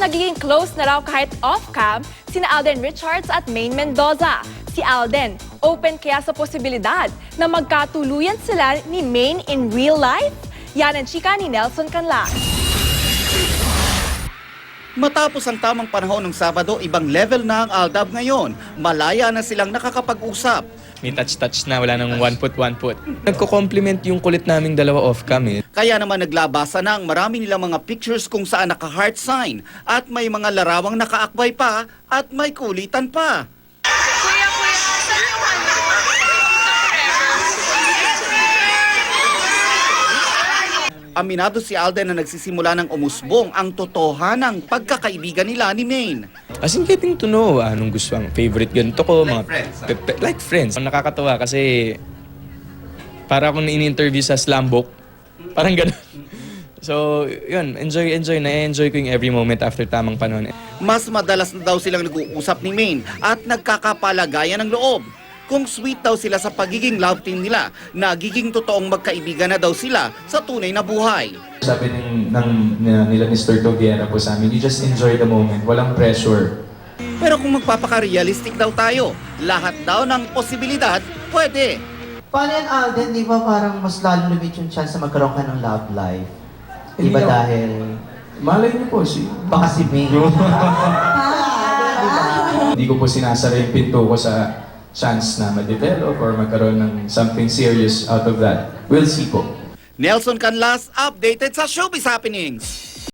nagiging close na raw kahit off-cam sina Alden Richards at Maine Mendoza. Si Alden, open kaya sa posibilidad na magkatuluyan sila ni Maine in real life? Yan ang chika ni Nelson Canlas. Matapos ang tamang panahon ng Sabado, ibang level na ang Aldab ngayon. Malaya na silang nakakapag-usap. May touch-touch na, wala nang one foot. Nagko-compliment yung kulit naming dalawa off-cam eh. Kaya naman naglabasa na ang marami nilang mga pictures kung saan naka-heart sign at may mga larawang nakaakbay pa at may kulitan pa. Aminado si Alden na nagsisimula ng umusbong ang totohanang pagkakaibigan nila ni Maine. As in getting to know, anong gusto ang favorite ganito ko, mga like friends. Nakakatawa kasi para akong ini-interview sa slam book. Parang gano'n. So, yun, na-enjoy ko yung every moment after tamang panahon. Mas madalas na daw silang nag-uusap ni Maine at nagkakapalagayan ng loob. Kung sweet daw sila sa pagiging love team nila, nagiging totoong magkaibigan na daw sila sa tunay na buhay. Sabi nila Mr. Toviera po sa amin, you just enjoy the moment, walang pressure. Pero kung magpapaka-realistic daw tayo, lahat daw ng posibilidad pwede. Paano yan, Alden? Di ba parang mas lalo lumit yung chance na magkaroon ka ng love life? Di Hindi ba ako- dahil Malay niyo po, baka si May? hindi ko po sinasara yung pinto ko sa chance na ma-develop or magkaroon ng something serious out of that. We'll see po. Nelson Canlas, updated sa Showbiz Happenings.